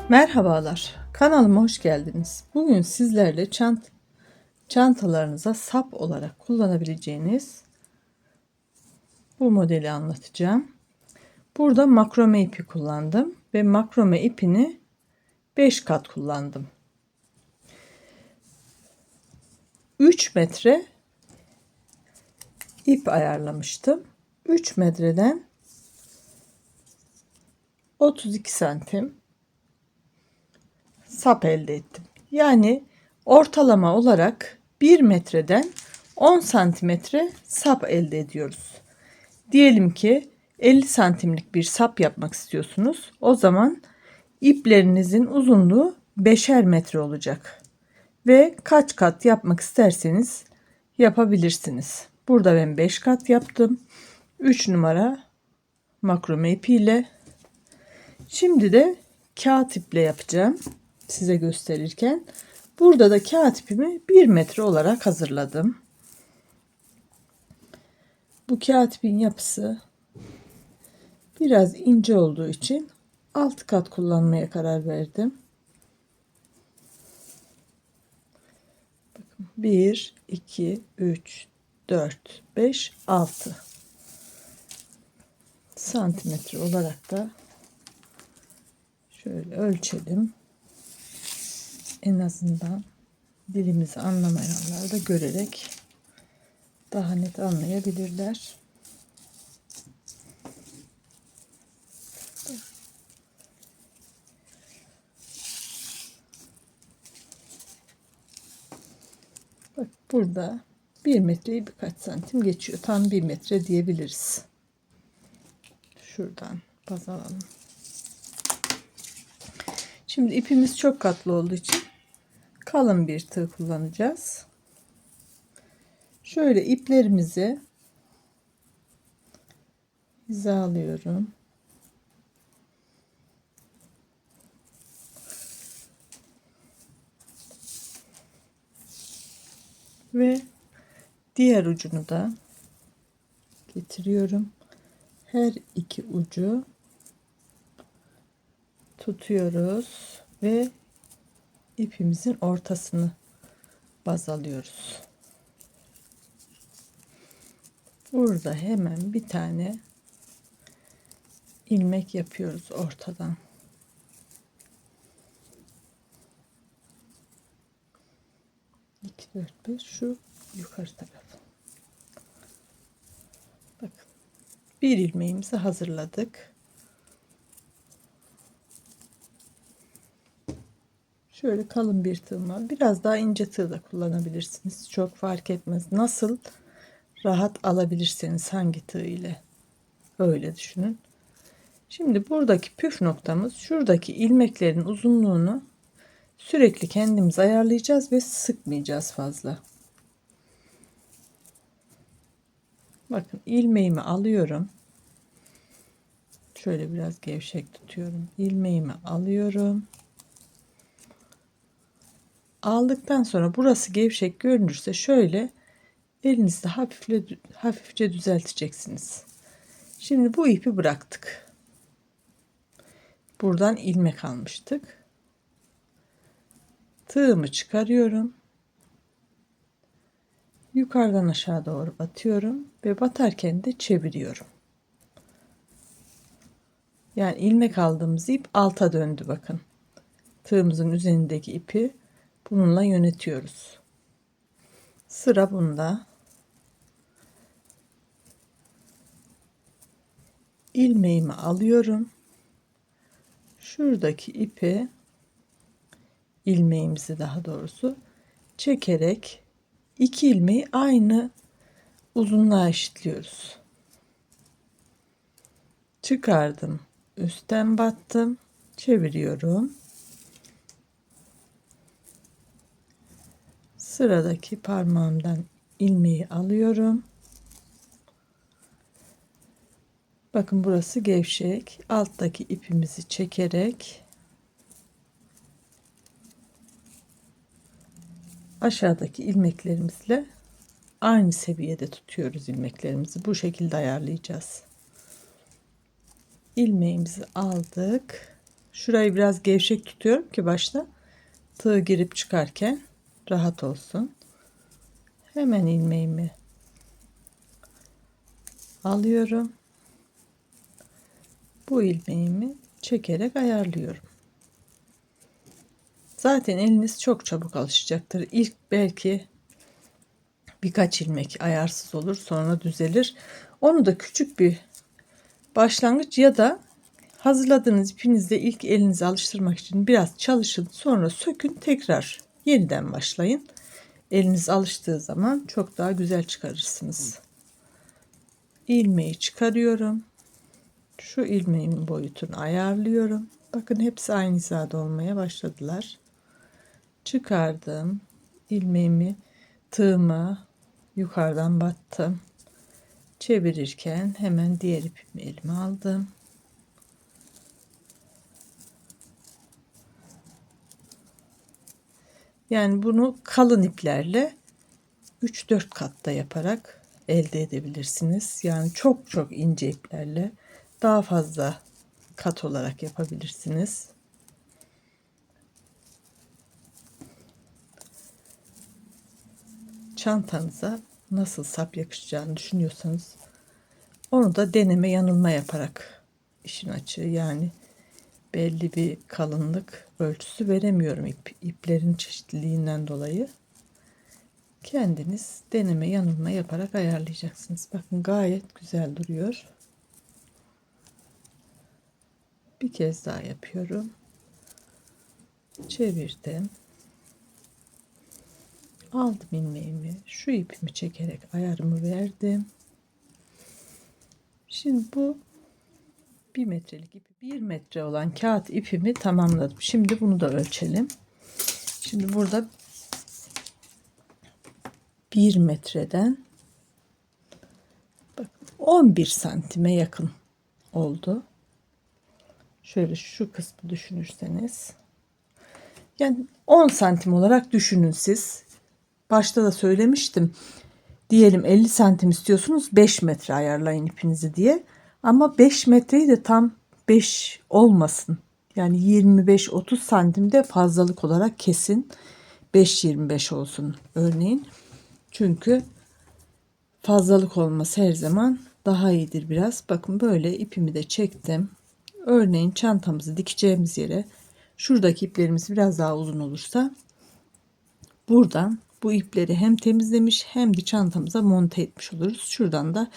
Merhabalar, kanalıma hoş geldiniz. Bugün sizlerle çantalarınıza sap olarak kullanabileceğiniz bu modeli anlatacağım. Burada makrome ipi kullandım ve makrome ipini 5 kat kullandım. 3 metre ip ayarlamıştım. 3 metreden 32 santim sap elde ettim. Yani ortalama olarak 1 metreden 10 santimetre sap elde ediyoruz. Diyelim ki 50 santimlik bir sap yapmak istiyorsunuz. O zaman iplerinizin uzunluğu 5'er metre olacak. Ve kaç kat yapmak isterseniz yapabilirsiniz. Burada ben 5 kat yaptım. 3 numara makrome ipiyle. Şimdi de kağıt iple yapacağım. Size gösterirken. Burada da kağıt ipimi 1 metre olarak hazırladım. Bu kağıt ipin yapısı biraz ince olduğu için 6 kat kullanmaya karar verdim. 1, 2, 3, 4, 5, 6 santimetre olarak da şöyle ölçelim. En azından dilimizi anlamayanlar da görerek daha net anlayabilirler. Bak burada 1 metreyi birkaç santim geçiyor. Tam 1 metre diyebiliriz. Şuradan baz alalım. Şimdi ipimiz çok katlı olduğu için kalın bir tığ kullanacağız. Şöyle iplerimizi hizalıyorum. Ve diğer ucunu da getiriyorum. Her iki ucu tutuyoruz ve ipimizin ortasını baz alıyoruz. Burada hemen bir tane ilmek yapıyoruz ortadan. İki, dört, beş, şu yukarı taraf. Bakın. Bir ilmeğimizi hazırladık. Şöyle kalın bir tığım var. Biraz daha ince tığ da kullanabilirsiniz. Çok fark etmez. Nasıl rahat alabilirseniz hangi tığ ile öyle düşünün. Şimdi buradaki püf noktamız şuradaki ilmeklerin uzunluğunu sürekli kendimiz ayarlayacağız ve sıkmayacağız fazla. Bakın ilmeğimi alıyorum. Şöyle biraz gevşek tutuyorum. İlmeğimi alıyorum. Aldıktan sonra burası gevşek görünürse şöyle elinizde hafifçe düzelteceksiniz. Şimdi bu ipi bıraktık. Buradan ilmek almıştık. Tığımı çıkarıyorum. Yukarıdan aşağı doğru batıyorum ve batarken de çeviriyorum. Yani ilmek aldığımız ip alta döndü bakın. Tığımızın üzerindeki ipi bununla yönetiyoruz. Sıra bunda. İlmeğimi alıyorum. Şuradaki ipi ilmeğimizi daha doğrusu çekerek iki ilmeği aynı uzunluğa eşitliyoruz. Çıkardım. Üstten battım. Çeviriyorum. Sıradaki parmağımdan ilmeği alıyorum. Bakın burası gevşek. Alttaki ipimizi çekerek aşağıdaki ilmeklerimizle aynı seviyede tutuyoruz ilmeklerimizi. Bu şekilde ayarlayacağız. İlmeğimizi aldık. Şurayı biraz gevşek tutuyorum ki başta tığ girip çıkarken rahat olsun. Hemen ilmeğimi alıyorum. Bu ilmeğimi çekerek ayarlıyorum. Zaten eliniz çok çabuk alışacaktır. İlk belki birkaç ilmek ayarsız olur, sonra düzelir. Onu da küçük bir başlangıç ya da hazırladığınız ipinizle ilk elinizi alıştırmak için biraz çalışın, sonra sökün, tekrar yeniden başlayın. Eliniz alıştığı zaman çok daha güzel çıkarırsınız. İlmeği çıkarıyorum. Şu ilmeğimin boyutunu ayarlıyorum. Bakın hepsi aynı hizada olmaya başladılar. Çıkardım. İlmeğimi, tığıma yukarıdan battım. Çevirirken hemen diğer ipimi elime aldım. Yani bunu kalın iplerle 3-4 katta yaparak elde edebilirsiniz. Yani çok çok ince iplerle daha fazla kat olarak yapabilirsiniz. Çantanıza nasıl sap yakışacağını düşünüyorsanız onu da deneme yanılma yaparak, işin açığı yani belli bir kalınlık ölçüsü veremiyorum iplerin çeşitliliğinden dolayı. Kendiniz deneme yanılma yaparak ayarlayacaksınız. Bakın gayet güzel duruyor. Bir kez daha yapıyorum. Çevirdim. Aldım ilmeğimi. Şu ipimi çekerek ayarımı verdim. Şimdi bu 1 metrelik ipi, 1 metre olan kağıt ipimi tamamladım. Şimdi bunu da ölçelim. Şimdi burada 1 metreden 11 santime yakın oldu. Şöyle şu kısmı düşünürseniz. Yani 10 santim olarak düşünün siz. Başta da söylemiştim. Diyelim 50 santim istiyorsunuz, 5 metre ayarlayın ipinizi diye. Ama 5 metreyi de tam 5 olmasın. Yani 25-30 santimde fazlalık olarak kesin. 5-25 olsun örneğin. Çünkü fazlalık olması her zaman daha iyidir biraz. Bakın böyle ipimi de çektim. Örneğin çantamızı dikeceğimiz yere şuradaki iplerimiz biraz daha uzun olursa buradan bu ipleri hem temizlemiş hem de çantamıza monte etmiş oluruz. Şuradan da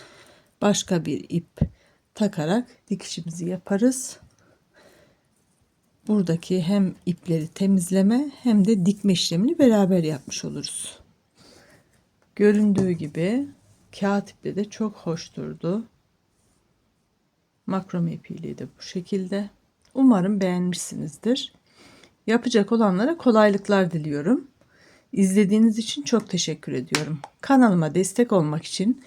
başka bir ip takarak dikişimizi yaparız. Buradaki hem ipleri temizleme hem de dikme işlemini beraber yapmış oluruz. Göründüğü gibi kağıt iple de çok hoş durdu. Makrome ipiyle de bu şekilde. Umarım beğenmişsinizdir. Yapacak olanlara kolaylıklar diliyorum. İzlediğiniz için çok teşekkür ediyorum. Kanalıma destek olmak için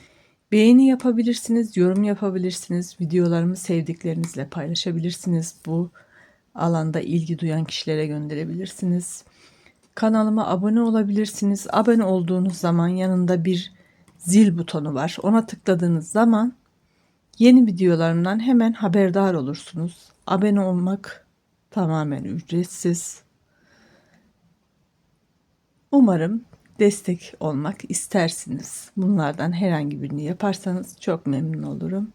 beğeni yapabilirsiniz, yorum yapabilirsiniz, videolarımı sevdiklerinizle paylaşabilirsiniz. Bu alanda ilgi duyan kişilere gönderebilirsiniz. Kanalıma abone olabilirsiniz. Abone olduğunuz zaman yanında bir zil butonu var. Ona tıkladığınız zaman yeni videolarımdan hemen haberdar olursunuz. Abone olmak tamamen ücretsiz. Umarım destek olmak istersiniz. Bunlardan herhangi birini yaparsanız çok memnun olurum.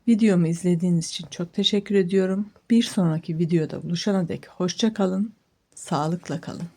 Videomu izlediğiniz için çok teşekkür ediyorum. Bir sonraki videoda buluşana dek hoşça kalın, sağlıkla kalın.